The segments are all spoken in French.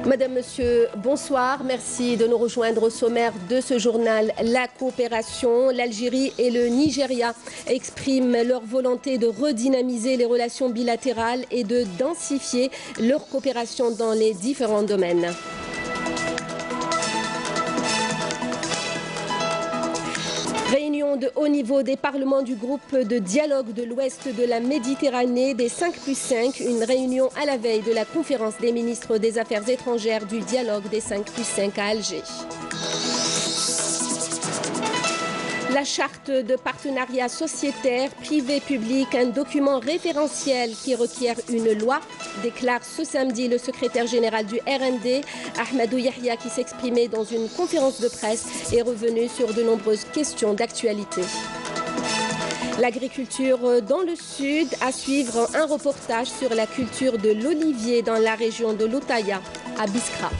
Madame, Monsieur, bonsoir. Merci de nous rejoindre au sommaire de ce journal. La coopération, l'Algérie et le Nigeria expriment leur volonté de redynamiser les relations bilatérales et de densifier leur coopération dans les différents domaines. Réunion de haut niveau des parlements du groupe de dialogue de l'Ouest de la Méditerranée des 5+5, une réunion à la veille de la conférence des ministres des Affaires étrangères du dialogue des 5+5 à Alger. La charte de partenariat sociétaire privé-public, un document référentiel qui requiert une loi, déclare ce samedi le secrétaire général du RND, Ahmadou Yahya, qui s'exprimait dans une conférence de presse et est revenu sur de nombreuses questions d'actualité. L'agriculture dans le sud, à suivre un reportage sur la culture de l'olivier dans la région de l'Outaïa, à Biskra.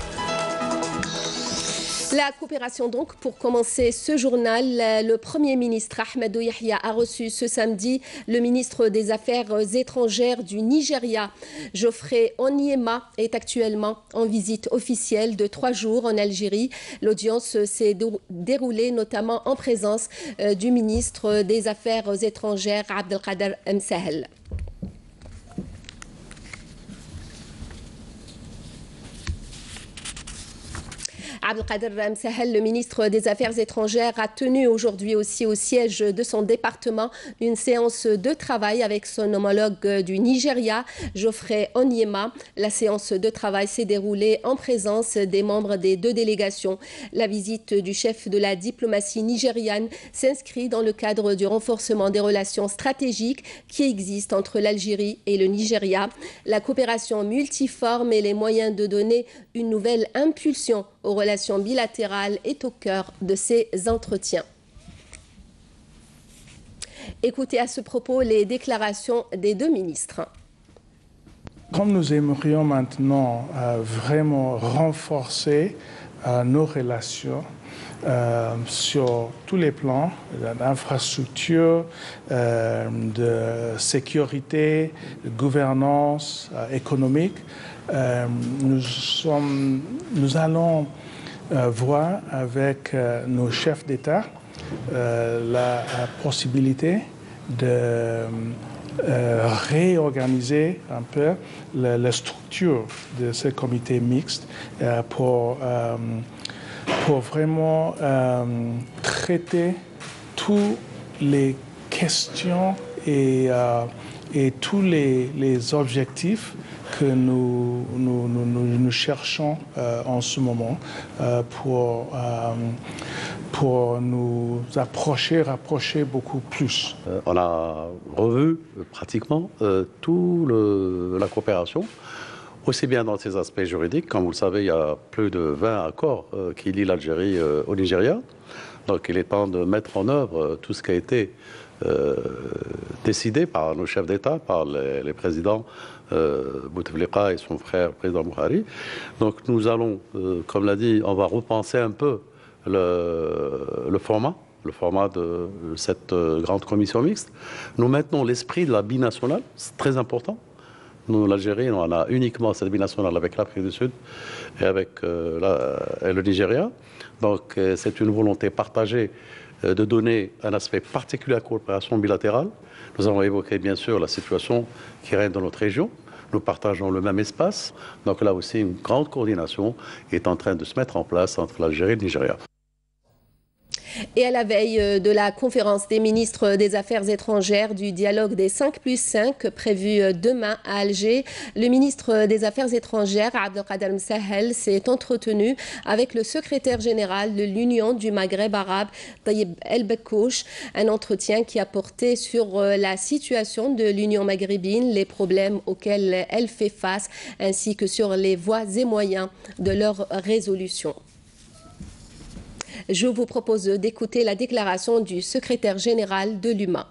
La coopération donc, pour commencer ce journal, le Premier ministre Ahmadou Yahya a reçu ce samedi le ministre des Affaires étrangères du Nigeria. Geoffrey Onyema est actuellement en visite officielle de 3 jours en Algérie. L'audience s'est déroulée notamment en présence du ministre des Affaires étrangères Abdelkader Msahel. Abdelkader Msahel, le ministre des Affaires étrangères, a tenu aujourd'hui aussi au siège de son département une séance de travail avec son homologue du Nigeria, Geoffrey Onyema. La séance de travail s'est déroulée en présence des membres des 2 délégations. La visite du chef de la diplomatie nigériane s'inscrit dans le cadre du renforcement des relations stratégiques qui existent entre l'Algérie et le Nigeria. La coopération multiforme et les moyens de donner une nouvelle impulsion aux relations bilatérales est au cœur de ces entretiens. Écoutez à ce propos les déclarations des 2 ministres. Comme nous aimerions maintenant vraiment renforcer nos relations sur tous les plans d'infrastructure, de sécurité, de gouvernance économique, nous allons voir avec nos chefs d'État la possibilité de réorganiser un peu la structure de ce comité mixte pour vraiment traiter toutes les questions et tous les objectifs que nous cherchons en ce moment pour nous rapprocher beaucoup plus. On a revu pratiquement toute la coopération, aussi bien dans ses aspects juridiques. Comme vous le savez, il y a plus de 20 accords qui lient l'Algérie au Nigeria. Donc il est temps de mettre en œuvre tout ce qui a été décidé par nos chefs d'État, par les présidents Bouteflika et son frère, président Buhari. Donc nous allons, comme l'a dit, on va repenser un peu le format de cette grande commission mixte. Nous maintenons l'esprit de la binationale, c'est très important. Nous, l'Algérie, on a uniquement cette binationale avec l'Afrique du Sud et avec le Nigeria. Donc c'est une volonté partagée de donner un aspect particulier à la coopération bilatérale. Nous avons évoqué bien sûr la situation qui règne dans notre région. Nous partageons le même espace. Donc là aussi, une grande coordination est en train de se mettre en place entre l'Algérie et le Nigeria. Et à la veille de la conférence des ministres des Affaires étrangères du dialogue des 5+5 prévue demain à Alger, le ministre des Affaires étrangères, Abdelkader Msahel, s'est entretenu avec le secrétaire général de l'Union du Maghreb arabe, Tayeb El Bekkouch, un entretien qui a porté sur la situation de l'Union maghrébine, les problèmes auxquels elle fait face, ainsi que sur les voies et moyens de leur résolution. Je vous propose d'écouter la déclaration du secrétaire général de l'UMA.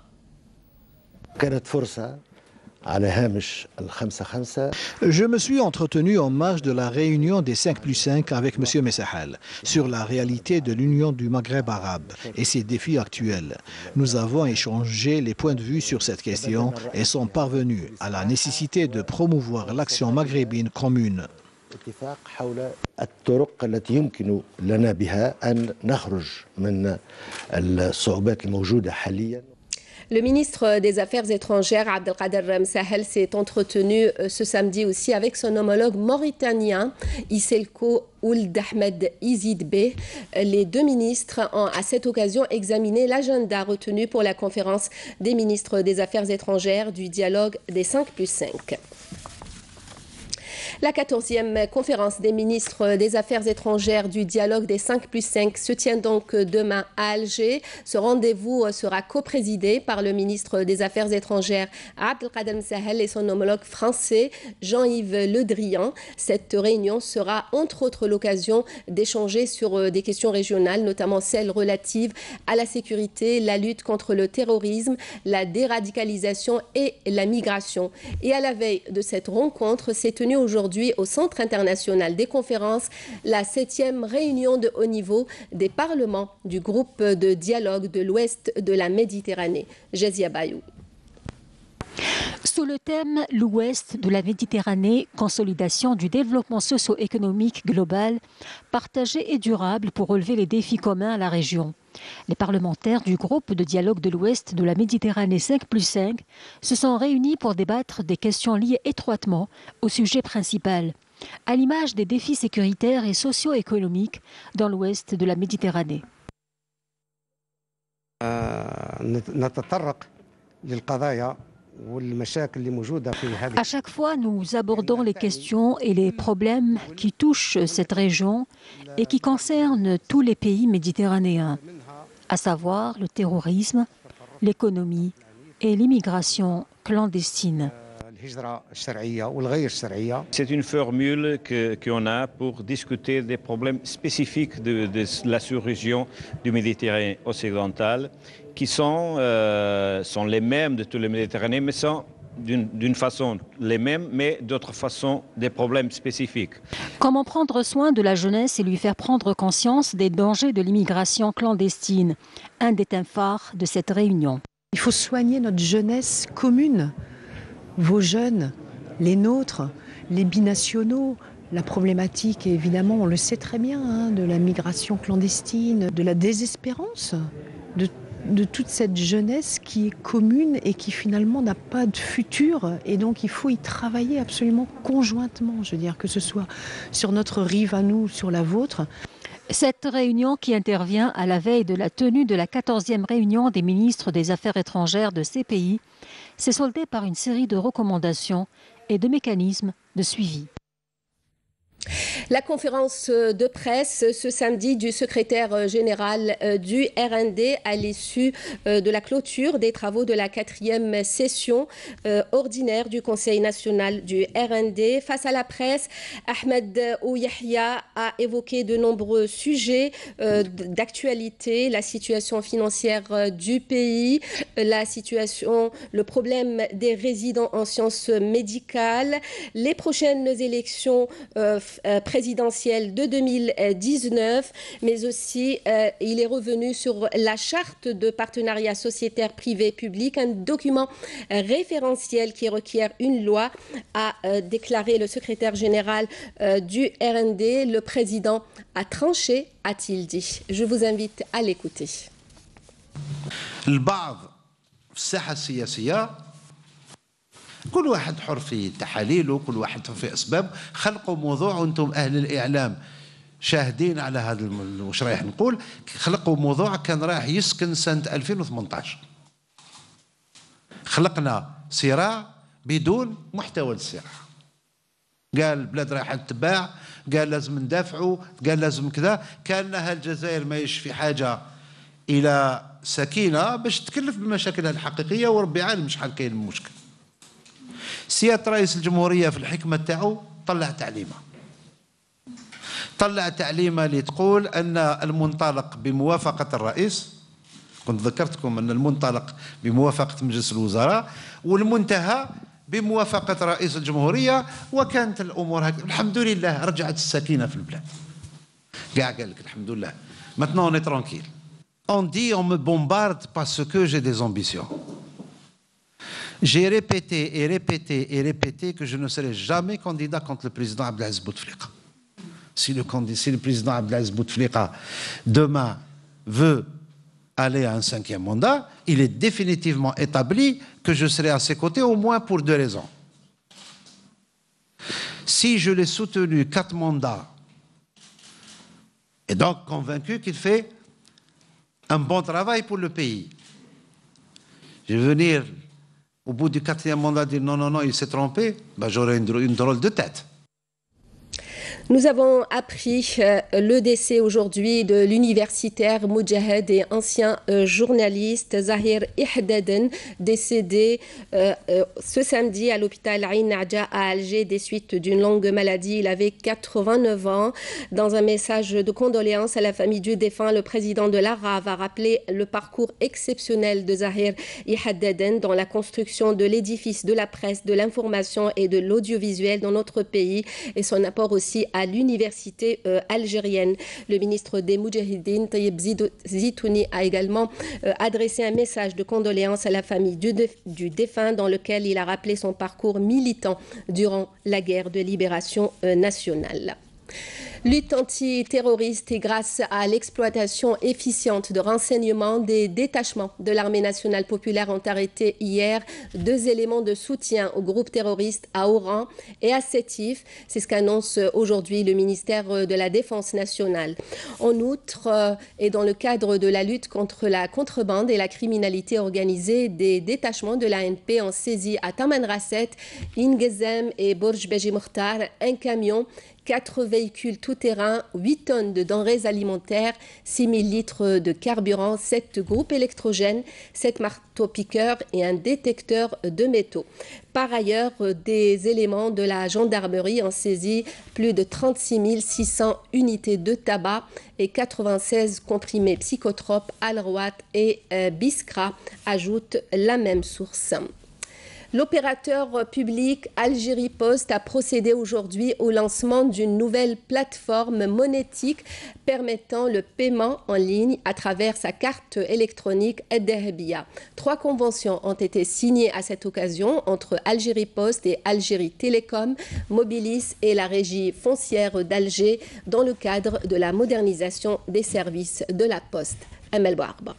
Je me suis entretenu en marge de la réunion des 5+5 avec M. Messahel sur la réalité de l'Union du Maghreb arabe et ses défis actuels. Nous avons échangé les points de vue sur cette question et sont parvenus à la nécessité de promouvoir l'action maghrébine commune. اتفاق حول الطرق التي يمكن لنا بها أن نخرج من الصعوبات الموجودة حاليا. Le ministre des Affaires étrangères, Abdelkader Msahel, s'est entretenu ce samedi aussi avec son homologue mauritanien, Isselko Ould Ahmed Izid Bey. Les deux ministres ont à cette occasion examiné l'agenda retenu pour la conférence des ministres des Affaires étrangères du dialogue des 5+5. La 14e conférence des ministres des Affaires étrangères du dialogue des 5+5 se tient donc demain à Alger. Ce rendez-vous sera coprésidé par le ministre des Affaires étrangères Abdelkader Msahel et son homologue français Jean-Yves Le Drian. Cette réunion sera entre autres l'occasion d'échanger sur des questions régionales, notamment celles relatives à la sécurité, la lutte contre le terrorisme, la déradicalisation et la migration. Et à la veille de cette rencontre s'est tenue aujourd'hui au Centre international des conférences la 7e réunion de haut niveau des parlements du groupe de dialogue de l'Ouest de la Méditerranée. Jazia Bayou. Sous le thème « L'Ouest de la Méditerranée, consolidation du développement socio-économique global, partagé et durable pour relever les défis communs à la région », les parlementaires du groupe de dialogue de l'Ouest de la Méditerranée 5+5 se sont réunis pour débattre des questions liées étroitement au sujet principal, à l'image des défis sécuritaires et socio-économiques dans l'Ouest de la Méditerranée. À chaque fois, nous abordons les questions et les problèmes qui touchent cette région et qui concernent tous les pays méditerranéens, à savoir le terrorisme, l'économie et l'immigration clandestine. C'est une formule qu'on a pour discuter des problèmes spécifiques de la sous-région du Méditerranée occidentale, qui sont les mêmes de tous les Méditerranéens, mais sont d'une façon les mêmes, mais d'autre façon des problèmes spécifiques. Comment prendre soin de la jeunesse et lui faire prendre conscience des dangers de l'immigration clandestine, un des thèmes phares de cette réunion. Il faut soigner notre jeunesse commune, vos jeunes, les nôtres, les binationaux. La problématique, évidemment, on le sait très bien, de la migration clandestine, de la désespérance, de toute cette jeunesse qui est commune et qui finalement n'a pas de futur. Et donc il faut y travailler absolument conjointement, je veux dire, que ce soit sur notre rive à nous, sur la vôtre. Cette réunion qui intervient à la veille de la tenue de la 14e réunion des ministres des Affaires étrangères de ces pays s'est soldée par une série de recommandations et de mécanismes de suivi. La conférence de presse ce samedi du secrétaire général du RND à l'issue de la clôture des travaux de la 4e session ordinaire du Conseil national du RND. Face à la presse, Ahmed Ouyahia a évoqué de nombreux sujets d'actualité, la situation financière du pays, le problème des résidents en sciences médicales, les prochaines élections présidentielle de 2019, mais aussi il est revenu sur la charte de partenariat sociétaire privé-public, un document référentiel qui requiert une loi, a déclaré le secrétaire général du RND. Le président a tranché, a-t-il dit. Je vous invite à l'écouter. كل واحد حر في تحاليله، كل واحد حر في أسباب. خلقوا موضوع وأنتم أهل الإعلام شاهدين على هذا واش رايح نقول. خلقوا موضوع كان رايح يسكن سنة 2018. خلقنا صراع بدون محتوى للصراع. قال البلاد رايحة تتباع، قال لازم ندافعوا، قال لازم كذا. كأنها الجزائر ما في حاجة إلى سكينة باش تكلف بمشاكلها الحقيقية، وربي عالم شحال كاين المشكل. سيادة رئيس الجمهورية في الحكمة تاعو طلع تعليمة اللي تقول أن المنطلق بموافقة الرئيس، كنت ذكرتكم أن المنطلق بموافقة مجلس الوزراء والمنتهى بموافقة رئيس الجمهورية، وكانت الأمور هكذا. الحمد لله رجعت السكينة في البلاد. قال لك الحمد لله. Maintenant on est tranquille. On dit on me bombarde parce que j'ai des ambitions. J'ai répété et répété et répété que je ne serai jamais candidat contre le président Abdelaziz Bouteflika. Si le président Abdelaziz Bouteflika demain veut aller à un 5e mandat, il est définitivement établi que je serai à ses côtés au moins pour 2 raisons. Si je l'ai soutenu 4 mandats, et donc convaincu qu'il fait un bon travail pour le pays, je vais venir au bout du 4e mandat dire non, non, non, il s'est trompé, ben, j'aurai une drôle de tête. Nous avons appris le décès aujourd'hui de l'universitaire Moudjahed et ancien journaliste Zahir Ihdaden, décédé ce samedi à l'hôpital Ain Adja à Alger des suites d'une longue maladie. Il avait 89 ans. Dans un message de condoléances à la famille du défunt, le président de l'ARAV a rappelé le parcours exceptionnel de Zahir Ihdaden dans la construction de l'édifice de la presse, de l'information et de l'audiovisuel dans notre pays et son apport aussi à l'université algérienne. Le ministre des Moudjahidines, Taïeb Zitouni, a également adressé un message de condoléances à la famille du défunt dans lequel il a rappelé son parcours militant durant la guerre de libération nationale. Lutte antiterroriste et grâce à l'exploitation efficiente de renseignements, des détachements de l'armée nationale populaire ont arrêté hier 2 éléments de soutien au groupe terroriste à Oran et à Sétif. C'est ce qu'annonce aujourd'hui le ministère de la Défense nationale. En outre, et dans le cadre de la lutte contre la contrebande et la criminalité organisée, des détachements de l'ANP ont saisi à Tamanrasset, Ingezem et Borj Beji Mokhtar un camion, 4 véhicules tout-terrain, 8 tonnes de denrées alimentaires, 6 000 litres de carburant, 7 groupes électrogènes, 7 marteaux-piqueurs et un détecteur de métaux. Par ailleurs, des éléments de la gendarmerie ont saisi plus de 36 600 unités de tabac et 96 comprimés psychotropes, Alroat et Biskra, ajoute la même source. L'opérateur public Algérie Post a procédé aujourd'hui au lancement d'une nouvelle plateforme monétique permettant le paiement en ligne à travers sa carte électronique Ad-Dahabia. 3 conventions ont été signées à cette occasion entre Algérie Post et Algérie Télécom, Mobilis et la régie foncière d'Alger dans le cadre de la modernisation des services de la Poste. Amel Bouarba.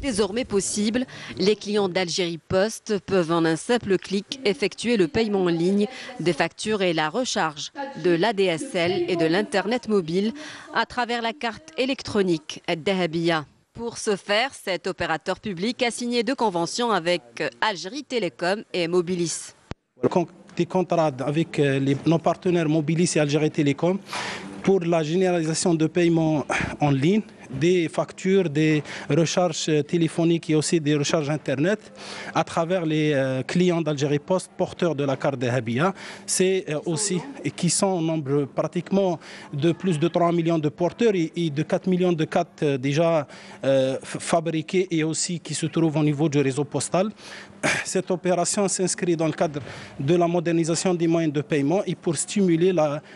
Désormais possible, les clients d'Algérie Post peuvent en un simple clic effectuer le paiement en ligne des factures et la recharge de l'ADSL et de l'Internet mobile à travers la carte électronique Ad-Dahabia. Pour ce faire, cet opérateur public a signé 2 conventions avec Algérie Télécom et Mobilis. Des contrats avec nos partenaires Mobilis et Algérie Télécom pour la généralisation de paiements en ligne, des factures, des recharges téléphoniques et aussi des recharges Internet à travers les clients d'Algérie Post porteurs de la carte Dahabia. C'est aussi qui sont au nombre pratiquement de plus de 3 millions de porteurs et de 4 millions de cartes déjà fabriquées et aussi qui se trouvent au niveau du réseau postal. Cette opération s'inscrit dans le cadre de la modernisation des moyens de paiement et pour stimuler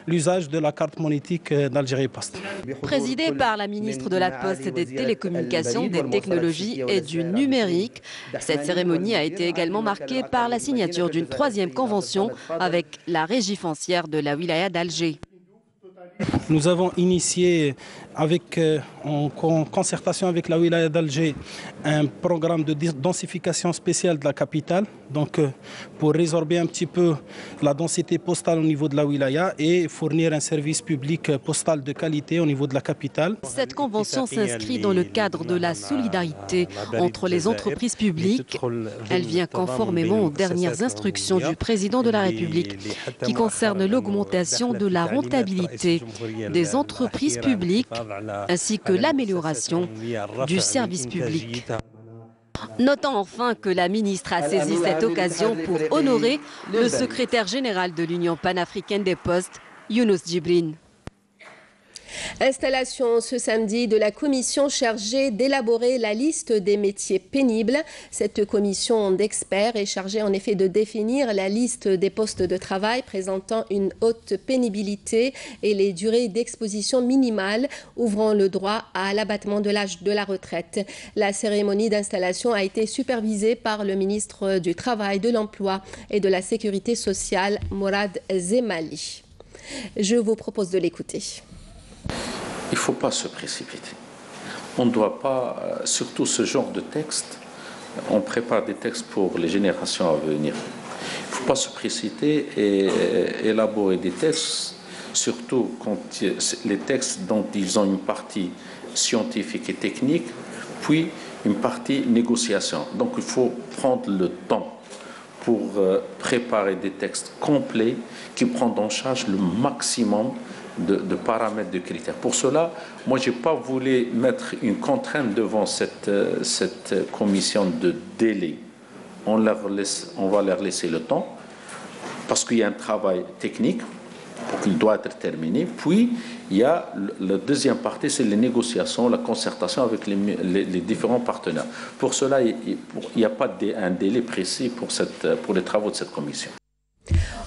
l'usage de la carte monétique d'Algérie Post. Présidée par la ministre de la Poste et des Télécommunications, des Technologies et du Numérique, cette cérémonie a été également marquée par la signature d'une 3e convention avec la régie foncière de la wilaya d'Alger. Nous avons initié en concertation avec la wilaya d'Alger un programme de densification spéciale de la capitale, donc pour résorber un petit peu la densité postale au niveau de la wilaya et fournir un service public postal de qualité au niveau de la capitale. Cette convention s'inscrit dans le cadre de la solidarité entre les entreprises publiques. Elle vient conformément aux dernières instructions du président de la République qui concernent l'augmentation de la rentabilité des entreprises publiques ainsi que l'amélioration du service public. Notons enfin que la ministre a saisi cette occasion pour honorer le secrétaire général de l'Union panafricaine des postes, Younous Djibrine. Installation ce samedi de la commission chargée d'élaborer la liste des métiers pénibles. Cette commission d'experts est chargée en effet de définir la liste des postes de travail présentant une haute pénibilité et les durées d'exposition minimales ouvrant le droit à l'abattement de l'âge de la retraite. La cérémonie d'installation a été supervisée par le ministre du Travail, de l'Emploi et de la Sécurité sociale, Mourad Zemali. Je vous propose de l'écouter. Il ne faut pas se précipiter. On ne doit pas, surtout ce genre de texte, on prépare des textes pour les générations à venir. Il ne faut pas se précipiter et élaborer des textes, surtout quand les textes dont ils ont une partie scientifique et technique, puis une partie négociation. Donc il faut prendre le temps pour préparer des textes complets qui prennent en charge le maximum de paramètres, de critères. Pour cela, moi, je n'ai pas voulu mettre une contrainte devant cette commission de délai. On va leur laisser le temps, parce qu'il y a un travail technique qui doit être terminé. Puis, il y a la deuxième partie, c'est les négociations, la concertation avec les différents partenaires. Pour cela, il n'y a pas un délai précis pour les travaux de cette commission.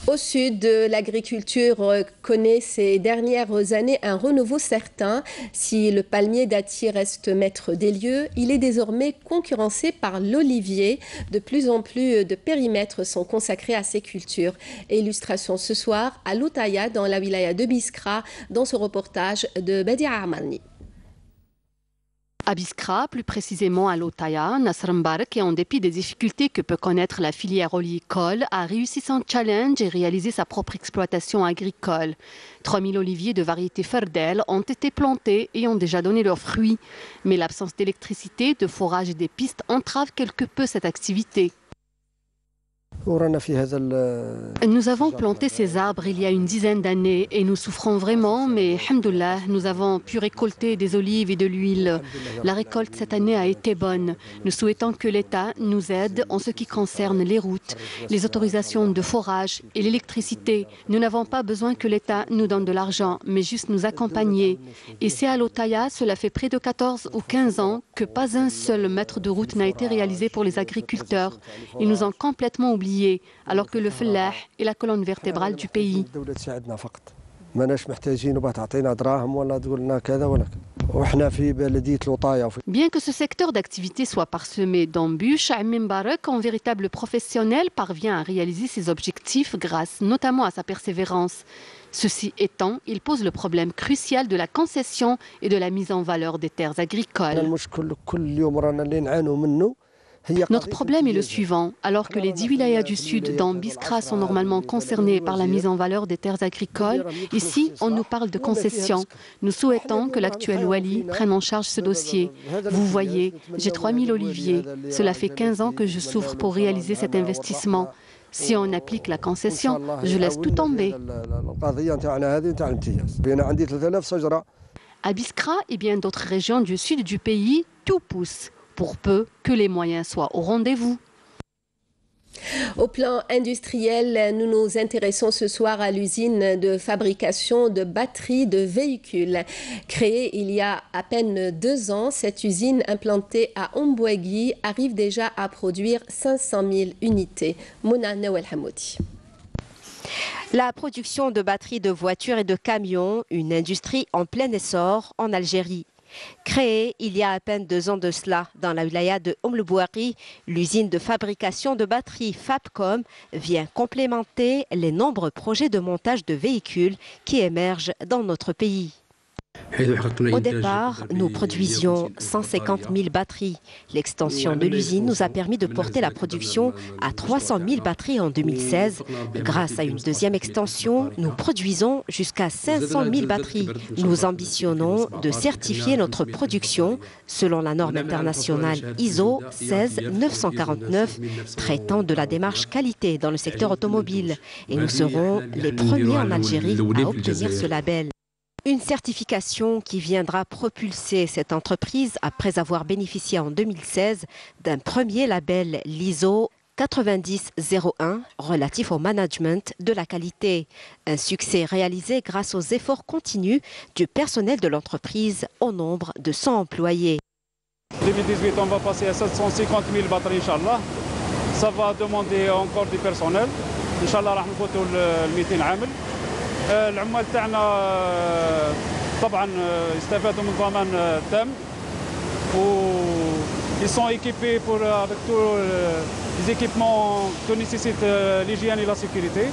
Au sud, l'agriculture connaît ces dernières années un renouveau certain. Si le palmier dattier reste maître des lieux, il est désormais concurrencé par l'olivier. De plus en plus de périmètres sont consacrés à ces cultures. Illustration ce soir à Loutaya, dans la wilaya de Biskra, dans ce reportage de Badia Armani. À Biskra, plus précisément à Loutaya, Nasr Mbarek, et en dépit des difficultés que peut connaître la filière oligicole, a réussi son challenge et réalisé sa propre exploitation agricole. 3000 oliviers de variété Ferdel ont été plantés et ont déjà donné leurs fruits. Mais l'absence d'électricité, de forage et des pistes entrave quelque peu cette activité. Nous avons planté ces arbres il y a une dizaine d'années et nous souffrons vraiment, mais alhamdoulilah, nous avons pu récolter des olives et de l'huile. La récolte cette année a été bonne. Nous souhaitons que l'État nous aide en ce qui concerne les routes, les autorisations de forage et l'électricité. Nous n'avons pas besoin que l'État nous donne de l'argent, mais juste nous accompagner. Et c'est à Loutaya, cela fait près de 14 ou 15 ans que pas un seul mètre de route n'a été réalisé pour les agriculteurs. Ils nous ont complètement oubliés, alors que le fellah est la colonne vertébrale du pays. Bien que ce secteur d'activité soit parsemé d'embûches, Amim Mbarek, en véritable professionnel, parvient à réaliser ses objectifs grâce notamment à sa persévérance. Ceci étant, il pose le problème crucial de la concession et de la mise en valeur des terres agricoles. Notre problème est le suivant. Alors que les 10 wilayas du sud dans Biskra sont normalement concernés par la mise en valeur des terres agricoles, ici, on nous parle de concession. Nous souhaitons que l'actuel Wali prenne en charge ce dossier. Vous voyez, j'ai 3000 oliviers. Cela fait 15 ans que je souffre pour réaliser cet investissement. Si on applique la concession, je laisse tout tomber. À Biskra et bien d'autres régions du sud du pays, tout pousse, pour peu que les moyens soient au rendez-vous. Au plan industriel, nous nous intéressons ce soir à l'usine de fabrication de batteries de véhicules. Créée il y a à peine 2 ans, cette usine implantée à Ombouegui arrive déjà à produire 500 000 unités. Mona Nawel Hamoudi. La production de batteries de voitures et de camions, une industrie en plein essor en Algérie. Créée il y a à peine 2 ans de cela dans la wilaya de Oumlebouari, l'usine de fabrication de batteries Fabcom vient complémenter les nombreux projets de montage de véhicules qui émergent dans notre pays. Au départ, nous produisions 150 000 batteries. L'extension de l'usine nous a permis de porter la production à 300 000 batteries en 2016. Grâce à une deuxième extension, nous produisons jusqu'à 500 000 batteries. Nous ambitionnons de certifier notre production selon la norme internationale ISO 16949 traitant de la démarche qualité dans le secteur automobile. Et nous serons les premiers en Algérie à obtenir ce label. Une certification qui viendra propulser cette entreprise après avoir bénéficié en 2016 d'un premier label l'ISO 90-01 relatif au management de la qualité. Un succès réalisé grâce aux efforts continus du personnel de l'entreprise au nombre de 100 employés. 2018, on va passer à 750 000 batteries, Inch'Allah. Ça va demander encore du personnel. Inch'Allah, راح نفوتوا ال 200 عامل. العمال تاعنا طبعا يستفادوا من ضمان تام. Ils sont équipés avec tous les équipements que nécessitent l'hygiène et la sécurité.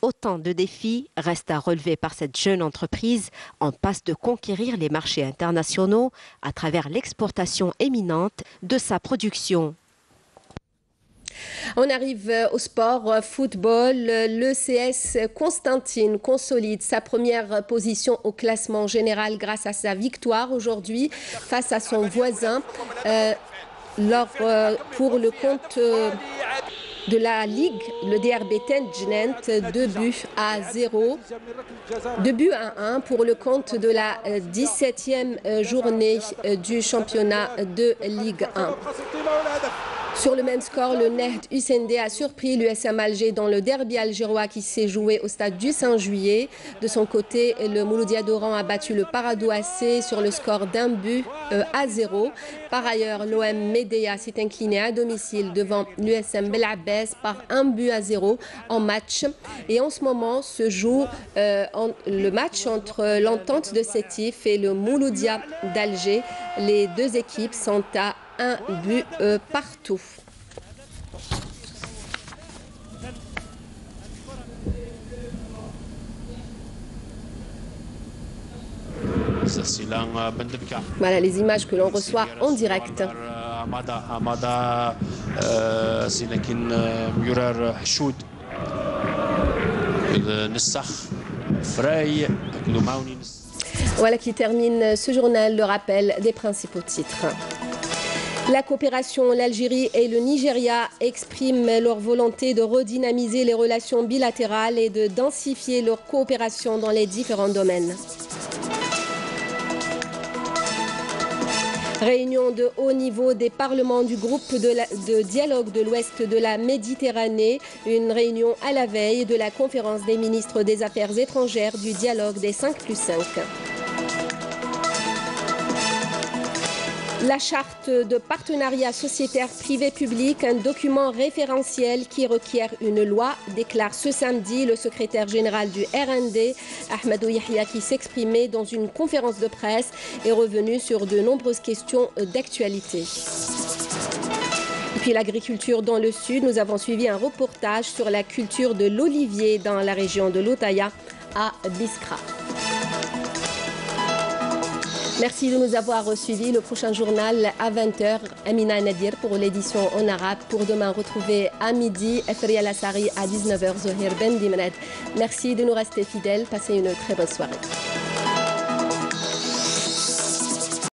Autant de défis restent à relever par cette jeune entreprise en passe de conquérir les marchés internationaux à travers l'exportation éminente de sa production. On arrive au sport football. Le CS Constantine consolide sa première position au classement général grâce à sa victoire aujourd'hui face à son voisin pour le compte de la Ligue, le DRB Tendjnent, 2 buts à 0. 2 buts à 1 pour le compte de la 17e journée du championnat de Ligue 1. Sur le même score, le Nehd Husseindé a surpris l'USM Alger dans le derby algérois qui s'est joué au stade du 5 juillet. De son côté, le Mouloudia d'Oran a battu le Paradou AC sur le score d'un but à 0. Par ailleurs, l'OM Médéa s'est incliné à domicile devant l'USM Belabès par 1 but à 0 en match. Et en ce moment se joue le match entre l'Entente de Sétif et le Mouloudia d'Alger. Les deux équipes sont à 1 but partout. Voilà les images que l'on reçoit en direct. Voilà qui termine ce journal, le rappel des principaux titres. La coopération, l'Algérie et le Nigeria expriment leur volonté de redynamiser les relations bilatérales et de densifier leur coopération dans les différents domaines. Réunion de haut niveau des parlements du groupe de dialogue de l'Ouest de la Méditerranée, une réunion à la veille de la conférence des ministres des Affaires étrangères du dialogue des 5+5. La charte de partenariat sociétaire privé-public, un document référentiel qui requiert une loi, déclare ce samedi le secrétaire général du RND, Ahmadou Yahya, qui s'exprimait dans une conférence de presse et revenu sur de nombreuses questions d'actualité. Et puis l'agriculture dans le sud, nous avons suivi un reportage sur la culture de l'olivier dans la région de l'Outaïa à Biskra. Merci de nous avoir suivis. Le prochain journal à 20h, Amina Nadir pour l'édition en arabe. Pour demain, retrouver à midi, Efri Alassari à 19h, Zohir Ben Dimred. Merci de nous rester fidèles. Passez une très bonne soirée.